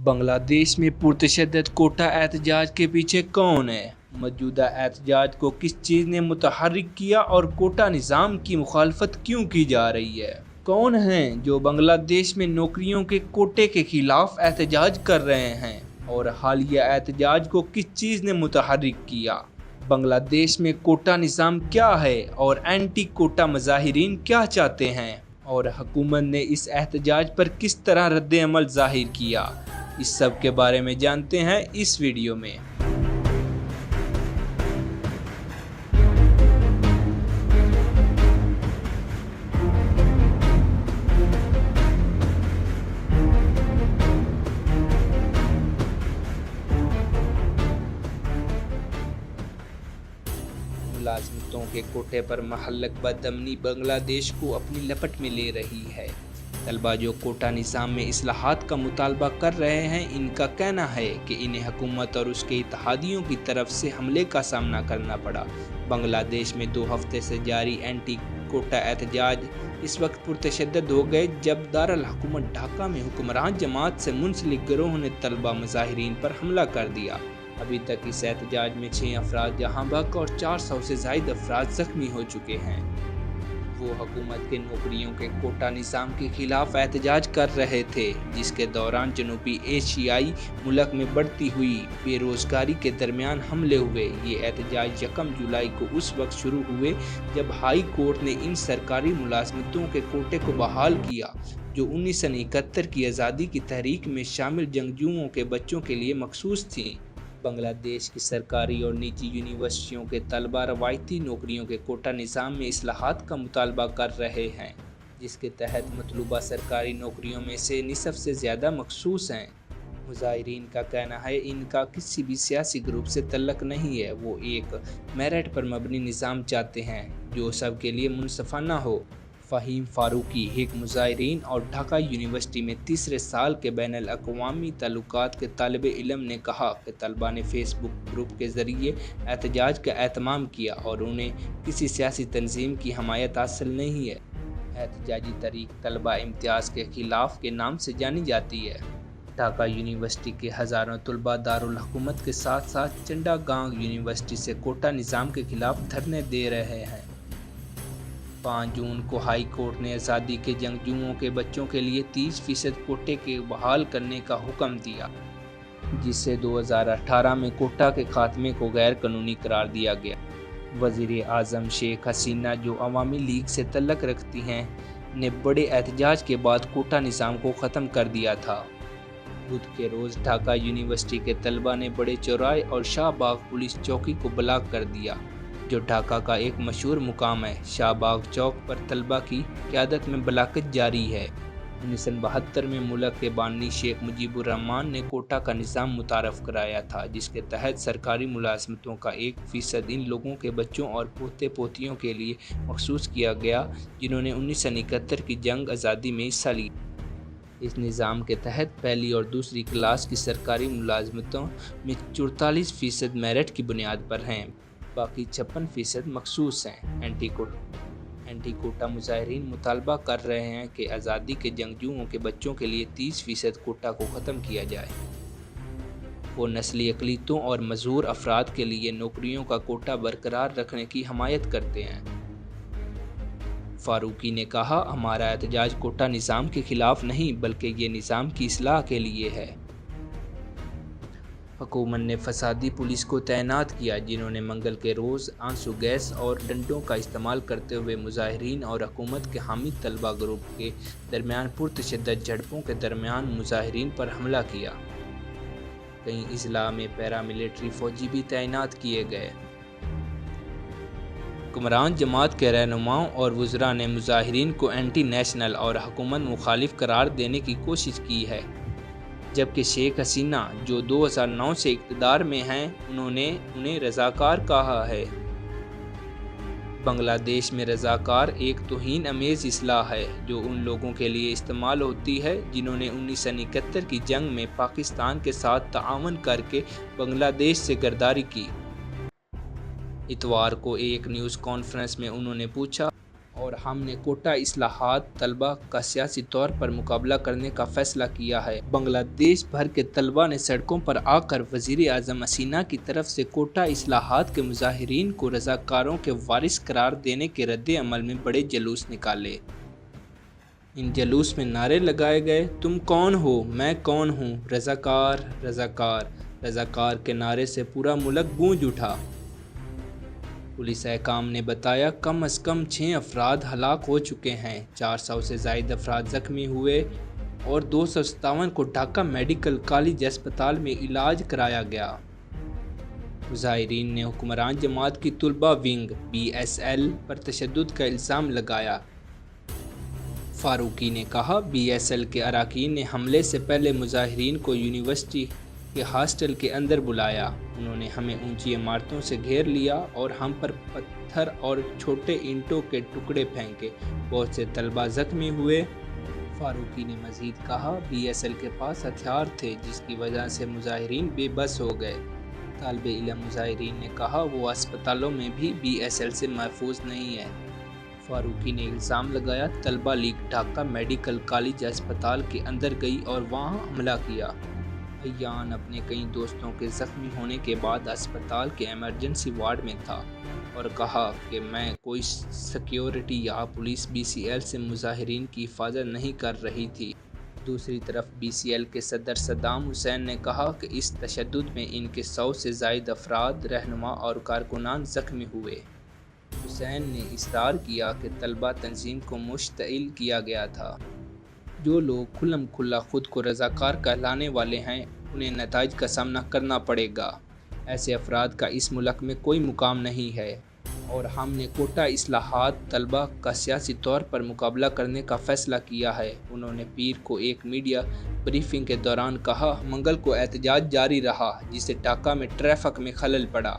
بنگلہ دیش میں پرتشدد کوٹا احتجاج کے پیچھے کون ہے؟ موجودہ احتجاج کو کس چیز نے متحرک کیا اور کوٹا نظام کی مخالفت کیوں کی جا رہی ہے؟ کون ہیں جو بنگلہ دیش میں نوکریوں کے کوٹے کے خلاف احتجاج کر رہے ہیں اور حالیہ احتجاج کو کس چیز نے متحرک کیا؟ بنگلہ دیش میں کوٹا نظام کیا ہے اور اینٹی کوٹا مظاہرین کیا چاہتے ہیں اور حکومت نے اس احتجاج پر کس طرح رد عمل ظاہر کیا؟ اس سب کے بارے میں جانتے ہیں اس ویڈیو میں۔ ملازمتوں کے کوٹے پر محلک بدامنی بنگلہ دیش کو اپنی لپٹ میں لے رہی ہے۔ طلبہ جو کوٹا نظام میں اصلاحات کا مطالبہ کر رہے ہیں، ان کا کہنا ہے کہ انہیں حکومت اور اس کے اتحادیوں کی طرف سے حملے کا سامنا کرنا پڑا۔ بنگلہ دیش میں 2 ہفتے سے جاری اینٹی کوٹا احتجاج اس وقت پرتشدد ہو گئے جب دارالحکومت ڈھاکہ میں حکمران جماعت سے منسلک گروہ نے طلبہ مظاہرین پر حملہ کر دیا۔ ابھی تک اس احتجاج میں 6 افراد جہاں بحق اور 400 سے زائد افراد زخمی ہو چکے ہیں۔ وہ حکومت کے نوکریوں کے کوٹا نظام کے خلاف احتجاج کر رہے تھے، جس کے دوران جنوبی ایشیائی ملک میں بڑھتی ہوئی بے روزگاری کے درمیان حملے ہوئے۔ یہ احتجاج 1 جولائی کو اس وقت شروع ہوئے جب ہائی کورٹ نے ان سرکاری ملازمتوں کے کوٹے کو بحال کیا جو 1971 کی آزادی کی تحریک میں شامل جنگجوؤں کے بچوں کے لیے مخصوص تھیں۔ بنگلہ دیش کی سرکاری اور نجی یونیورسٹیوں کے طلبہ روایتی نوکریوں کے کوٹا نظام میں اصلاحات کا مطالبہ کر رہے ہیں، جس کے تحت مطلوبہ سرکاری نوکریوں میں سے نصف سے زیادہ مخصوص ہیں۔ مظاہرین کا کہنا ہے ان کا کسی بھی سیاسی گروپ سے تعلق نہیں ہے، وہ ایک میرٹ پر مبنی نظام چاہتے ہیں جو سب کے لیے منصفانہ ہو۔ فہیم فاروقی، ایک مظاہرین اور ڈھاکہ یونیورسٹی میں تیسرے سال کے بین الاقوامی تعلقات کے طالب علم نے کہا کہ طلبہ نے فیس بک گروپ کے ذریعے احتجاج کا اہتمام کیا اور انہیں کسی سیاسی تنظیم کی حمایت حاصل نہیں ہے۔ احتجاجی تحریک طلبہ امتیاز کے خلاف کے نام سے جانی جاتی ہے۔ ڈھاکہ یونیورسٹی کے ہزاروں طلبہ دارالحکومت کے ساتھ ساتھ چنڈا گانگ یونیورسٹی سے کوٹا نظام کے خلاف دھرنے دے رہے ہیں۔ 5 جون کو ہائی کورٹ نے آزادی کے جنگجوؤں کے بچوں کے لیے 30% کوٹے کے بحال کرنے کا حکم دیا، جس سے 2018 میں کوٹا کے خاتمے کو غیر قانونی قرار دیا گیا۔ وزیر اعظم شیخ حسینہ، جو عوامی لیگ سے تعلق رکھتی ہیں، نے بڑے احتجاج کے بعد کوٹا نظام کو ختم کر دیا تھا۔ بدھ کے روز ڈھاکہ یونیورسٹی کے طلبہ نے بڑے چوراہے اور شاہ باغ پولیس چوکی کو بلاک کر دیا، جو ڈھاکہ کا ایک مشہور مقام ہے۔ شاہ باغ چوک پر طلبہ کی قیادت میں بلاکت جاری ہے۔ 1972 میں ملک کے بانی شیخ مجیب الرحمن نے کوٹا کا نظام متعارف کرایا تھا، جس کے تحت سرکاری ملازمتوں کا 1% ان لوگوں کے بچوں اور پوتے پوتیوں کے لیے مخصوص کیا گیا جنہوں نے 1971 کی جنگ آزادی میں حصہ لیا۔ اس نظام کے تحت پہلی اور دوسری کلاس کی سرکاری ملازمتوں میں 44% میرٹ کی بنیاد پر ہیں، باقی 56% مخصوص ہیں۔ اینٹی کوٹا مظاہرین مطالبہ کر رہے ہیں کہ آزادی کے جنگجوؤں کے بچوں کے لیے 30% کوٹا کو ختم کیا جائے۔ وہ نسلی اقلیتوں اور معذور افراد کے لیے نوکریوں کا کوٹا برقرار رکھنے کی حمایت کرتے ہیں۔ فاروقی نے کہا، ہمارا احتجاج کوٹا نظام کے خلاف نہیں بلکہ یہ نظام کی اصلاح کے لیے ہے۔ حکومت نے فسادی پولیس کو تعینات کیا، جنہوں نے منگل کے روز آنسو گیس اور ڈنڈوں کا استعمال کرتے ہوئے مظاہرین اور حکومت کے حامی طلبہ گروپ کے درمیان پرتشدد جھڑپوں کے درمیان مظاہرین پر حملہ کیا۔ کئی اضلاع میں پیراملٹری فوجی بھی تعینات کیے گئے۔ حکمران جماعت کے رہنماؤں اور وزراء نے مظاہرین کو اینٹی نیشنل اور حکومت مخالف قرار دینے کی کوشش کی ہے، جبکہ شیخ حسینہ، جو 2009 سے اقتدار میں ہیں، انہوں نے انہیں رضاکار کہا ہے۔ بنگلہ دیش میں رضاکار ایک توہین آمیز اصطلاح ہے جو ان لوگوں کے لیے استعمال ہوتی ہے جنہوں نے 1971 کی جنگ میں پاکستان کے ساتھ تعاون کر کے بنگلہ دیش سے غداری کی۔ اتوار کو ایک نیوز کانفرنس میں انہوں نے پوچھا اور ہم نے کوٹا اصلاحات طلبہ کا سیاسی طور پر مقابلہ کرنے کا فیصلہ کیا ہے۔ بنگلہ دیش بھر کے طلبہ نے سڑکوں پر آ کر وزیر اعظم حسینہ کی طرف سے کوٹا اصلاحات کے مظاہرین کو رضاکاروں کے وارث قرار دینے کے رد عمل میں بڑے جلوس نکالے۔ ان جلوس میں نعرے لگائے گئے، تم کون ہو، میں کون ہوں، رضاکار رضاکار رضاکار کے نعرے سے پورا ملک گونج اٹھا۔ پولیس حکام نے بتایا کم از کم 6 افراد ہلاک ہو چکے ہیں، 400 سے زائد افراد زخمی ہوئے اور 257 کو ڈھاکہ میڈیکل کالج اسپتال میں علاج کرایا گیا۔ مظاہرین نے حکمران جماعت کی طلبہ ونگ (BSL) پر تشدد کا الزام لگایا۔ فاروقی نے کہا، BSL کے اراکین نے حملے سے پہلے مظاہرین کو یونیورسٹی کے ہاسٹل کے اندر بلایا۔ انہوں نے ہمیں اونچی عمارتوں سے گھیر لیا اور ہم پر پتھر اور چھوٹے اینٹوں کے ٹکڑے پھینکے۔ بہت سے طلبہ زخمی ہوئے۔ فاروقی نے مزید کہا، BSL کے پاس ہتھیار تھے جس کی وجہ سے مظاہرین بے بس ہو گئے۔ طالب علم مظاہرین نے کہا، وہ اسپتالوں میں بھی BSL سے محفوظ نہیں ہے۔ فاروقی نے الزام لگایا، طلبہ لیگ ڈھاکہ میڈیکل کالج اسپتال کے اندر گئی اور وہاں حملہ کیا۔ ایان اپنے کئی دوستوں کے زخمی ہونے کے بعد اسپتال کے ایمرجنسی وارڈ میں تھا اور کہا کہ میں کوئی سیکیورٹی یا پولیس BCL سے مظاہرین کی حفاظت نہیں کر رہی تھی۔ دوسری طرف BCL کے صدر صدام حسین نے کہا کہ اس تشدد میں ان کے 100 سے زائد افراد، رہنما اور کارکنان زخمی ہوئے۔ حسین نے اصرار کیا کہ طلبہ تنظیم کو مشتعل کیا گیا تھا۔ جو لوگ کھلم کھلا خود کو رضاکار کہلانے والے ہیں انہیں نتائج کا سامنا کرنا پڑے گا۔ ایسے افراد کا اس ملک میں کوئی مقام نہیں ہے اور ہم نے کوٹا اصلاحات طلبہ کا سیاسی طور پر مقابلہ کرنے کا فیصلہ کیا ہے۔ انہوں نے پیر کو ایک میڈیا بریفنگ کے دوران کہا، منگل کو احتجاج جاری رہا جس سے ڈھاکہ میں ٹریفک میں خلل پڑا۔